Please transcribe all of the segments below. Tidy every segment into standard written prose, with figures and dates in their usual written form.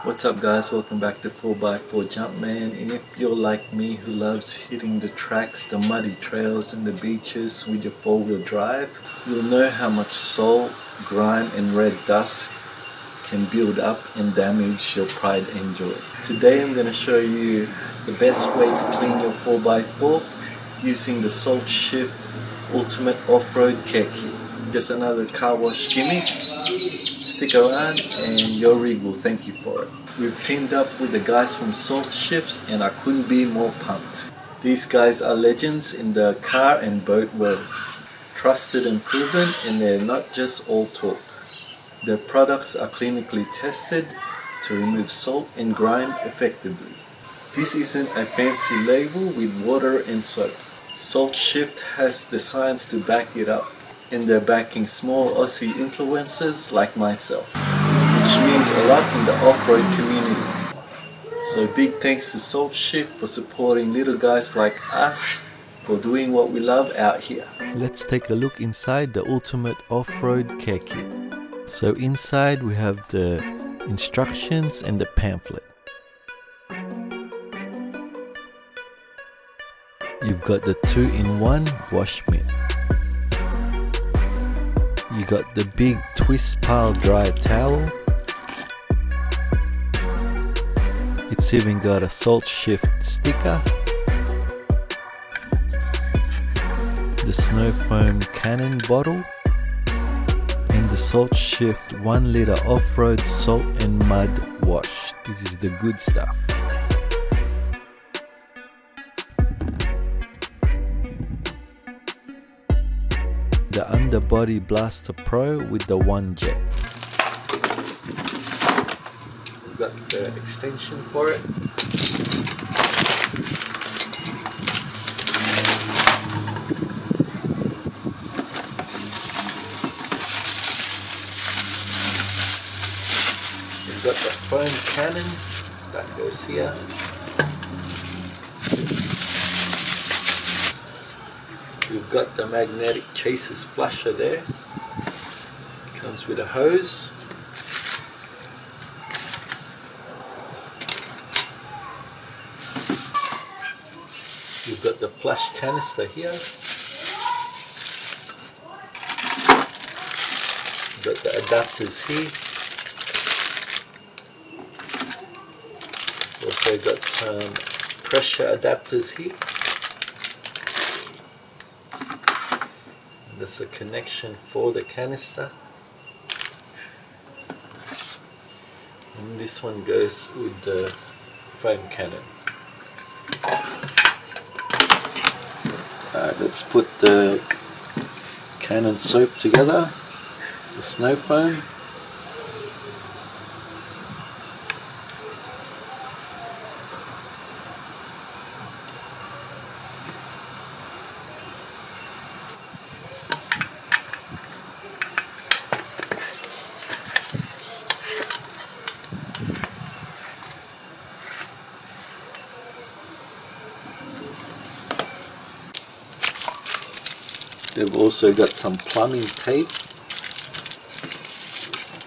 What's up guys, welcome back to 4x4 Jumpman. And if you're like me who loves hitting the tracks, the muddy trails and the beaches with your 4-wheel drive, you'll know how much salt, grime and red dust can build up and damage your pride and joy. Today I'm going to show you the best way to clean your 4x4 using the Salt Shift Ultimate Off-Road Care Kit. Just another car wash gimmick. Stick around and your rig will thank you for it. We've teamed up with the guys from Salt Shifts and I couldn't be more pumped. These guys are legends in the car and boat world. Trusted and proven, and they're not just all talk. Their products are clinically tested to remove salt and grime effectively. This isn't a fancy label with water and soap. Salt Shift has the science to back it up, and they're backing small Aussie influencers like myself, which means a lot in the off-road community. So big thanks to Salt Shift for supporting little guys like us for doing what we love out here. Let's take a look inside the Ultimate Off-Road Care Kit. So inside we have the instructions and the pamphlet. You've got the 2-in-1 wash mitt. You got the big twist pile dry towel. It's even got a Salt Shift sticker. The snow foam cannon bottle. And the Salt Shift 1 liter off-road salt and mud wash. This is the good stuff. The Underbody Blaster Pro with the 1 jet. We've got the extension for it. We've got the foam cannon that goes here. We've got the magnetic chassis flusher there. Comes with a hose. We've got the flush canister here. We've got the adapters here. Also got some pressure adapters here. That's a connection for the canister, and this one goes with the foam cannon. Alright, let's put the cannon soap together, the snow foam. They've also got some plumbing tape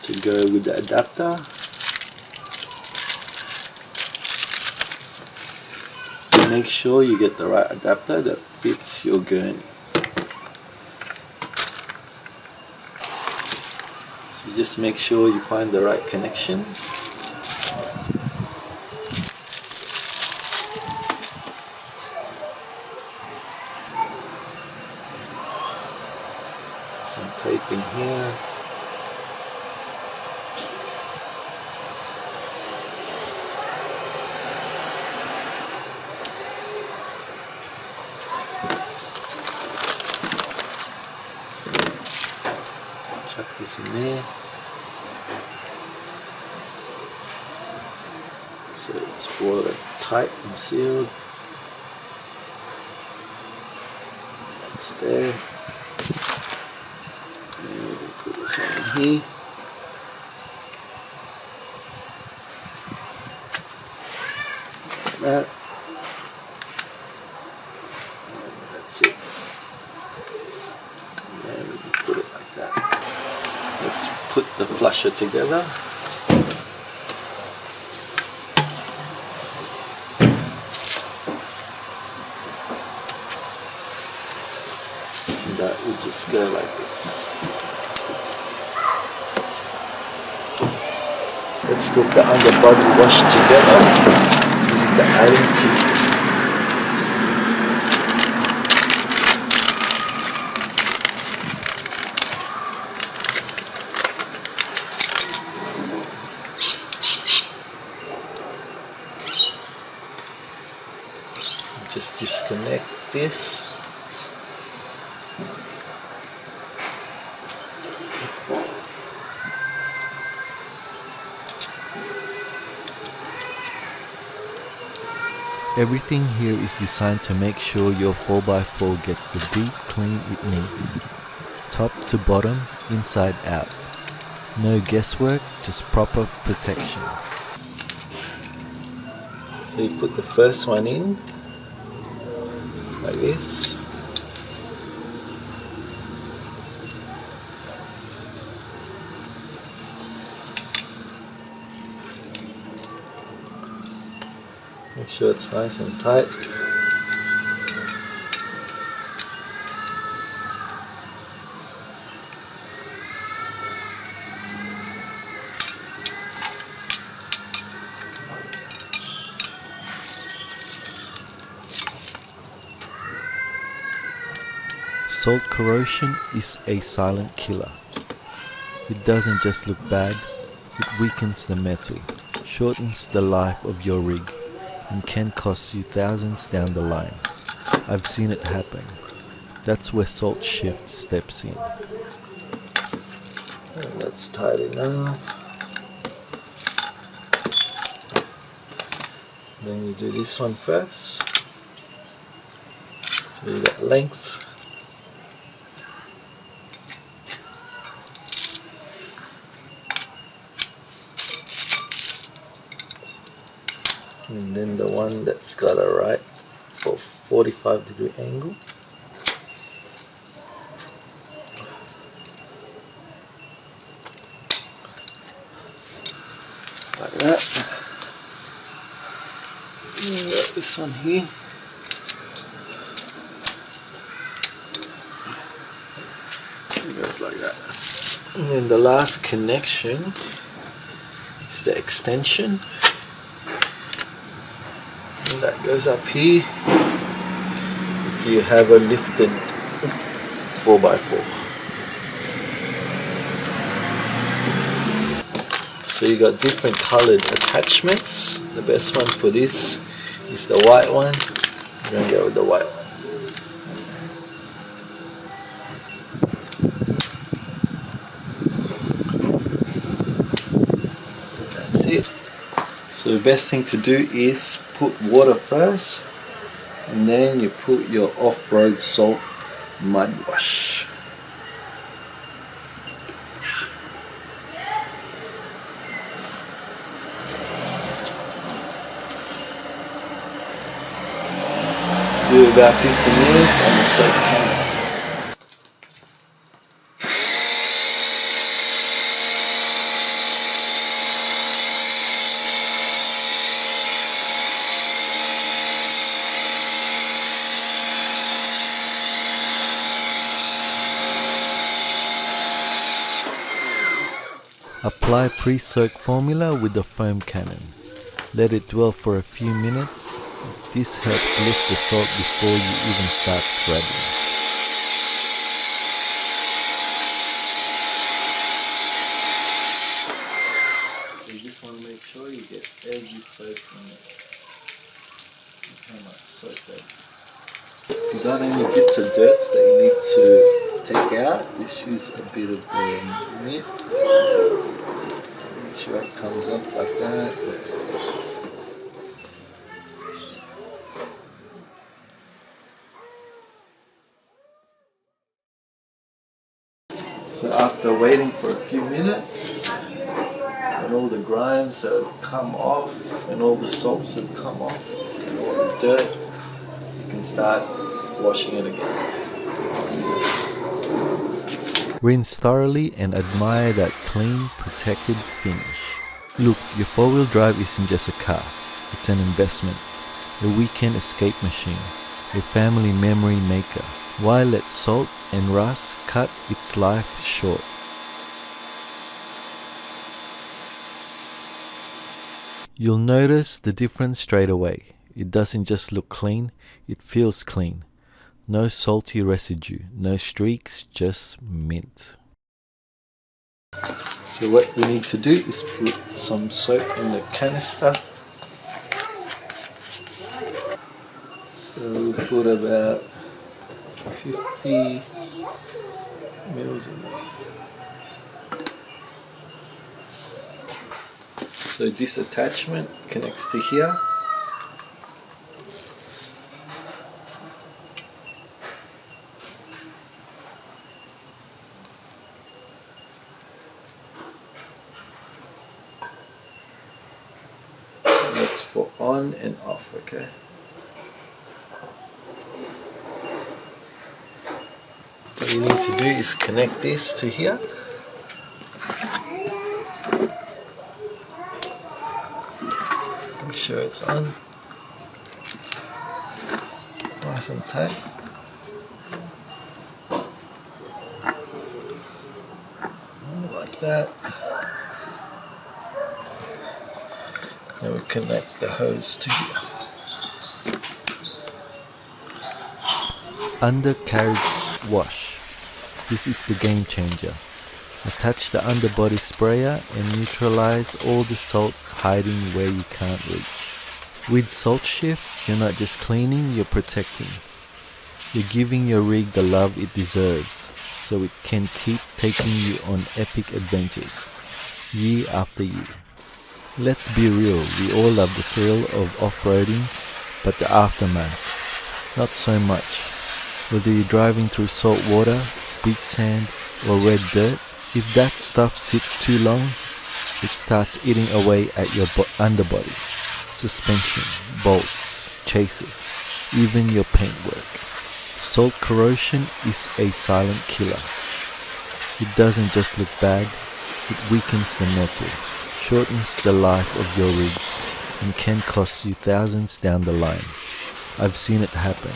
to go with the adapter. Make sure you get the right adapter that fits your gurney. So just make sure you find the right connection. Some tape in here. Chuck this in there. So it's watertight and sealed. That's there. We'll put this on here. Like that. And that's it. And we can put it like that. Let's put the flusher together. just go like this. Let's put the underbody wash together using the Allen key. Just disconnect this. Everything here is designed to make sure your 4x4 gets the deep clean it needs. Top to bottom, inside out. No guesswork, just proper protection. So you put the first one in, like this. Make sure it's nice and tight. Salt corrosion is a silent killer. It doesn't just look bad, it weakens the metal, shortens the life of your rig, and can cost you thousands down the line. I've seen it happen. That's where Salt Shift steps in. And that's tight enough. Then you do this one first. So you got length. And then the one that's got a right for 45-degree angle. Like that. And got this one here. It goes like that. And then the last connection is the extension. And that goes up here if you have a lifted 4x4. So you got different colored attachments. The best one for this is the white one. I'm going to go with the white one. That's it. So the best thing to do is put water first, and then you put your off-road salt mud wash. Do about 50 minutes on the soap can. Apply pre-soak formula with the foam cannon. Let it dwell for a few minutes. This helps lift the salt before you even start scrubbing. So you just want to make sure you get every soap in it. Look how much soap that is. If you got any bits of dirt that you need to take out, just use a bit of the nip. Make sure it comes up like that. So after waiting for a few minutes, and all the grimes have come off, and all the salts have come off, and all the dirt, you can start washing it again. Rinse thoroughly and admire that clean, protected finish. Look, your 4-wheel drive isn't just a car, it's an investment, a weekend escape machine, a family memory maker, Why let salt and rust cut its life short? You'll notice the difference straight away. It doesn't just look clean, it feels clean. No salty residue, no streaks, just mint. So what we need to do is put some soap in the canister. So we'll put about 50 mils in there. So this attachment connects to here. That's for on and off, okay? What you need to do is connect this to here. Make sure it's on. Nice and tight. Like that. Then we connect the hose to here. Undercarriage wash. This is the game changer. Attach the underbody sprayer and neutralize all the salt hiding where you can't reach. With Salt Shift, you're not just cleaning, you're protecting. You're giving your rig the love it deserves, so it can keep taking you on epic adventures, year after year. Let's be real, we all love the thrill of off-roading, but the aftermath, not so much. Whether you're driving through salt water, beach sand, or red dirt, if that stuff sits too long, it starts eating away at your underbody, suspension, bolts, chassis, even your paintwork. Salt corrosion is a silent killer. It doesn't just look bad, it weakens the metal, shortens the life of your rig, and can cost you thousands down the line. I've seen it happen.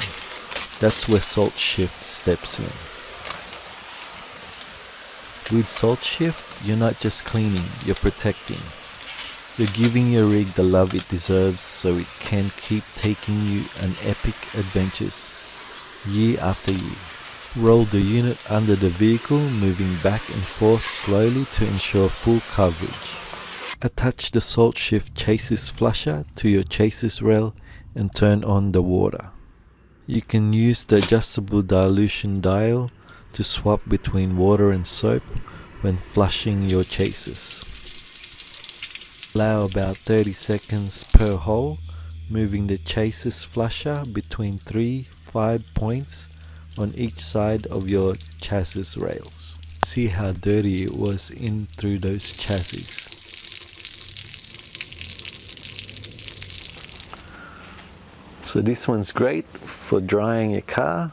That's where Salt Shift steps in. With Salt Shift, you're not just cleaning, you're protecting. You're giving your rig the love it deserves so it can keep taking you on epic adventures, year after year. Roll the unit under the vehicle, moving back and forth slowly to ensure full coverage. Attach the Salt Shift chassis flusher to your chassis rail and turn on the water. You can use the adjustable dilution dial to swap between water and soap when flushing your chassis. Allow about 30 seconds per hole, moving the chassis flusher between 3-5 points on each side of your chassis rails. See how dirty it was in through those chassis. So this one's great for drying your car.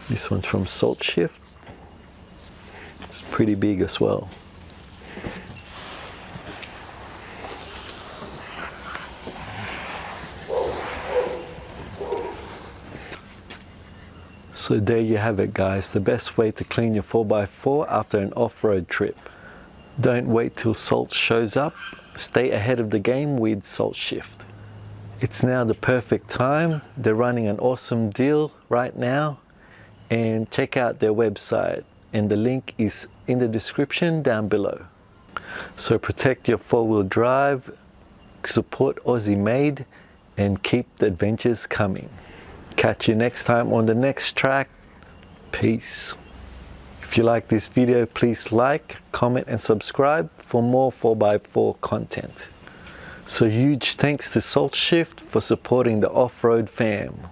This one's from Salt Shift. It's pretty big as well. So there you have it, guys, the best way to clean your 4x4 after an off-road trip. Don't wait till salt shows up, stay ahead of the game with Salt Shift. It's now the perfect time. They're running an awesome deal right now, and check out their website, and the link is in the description down below. So protect your four-wheel drive, support Aussie made, and keep the adventures coming. Catch you next time on the next track. Peace. If you like this video, please like, comment and subscribe for more 4x4 content. So huge thanks to Salt Shift for supporting the off-road fam.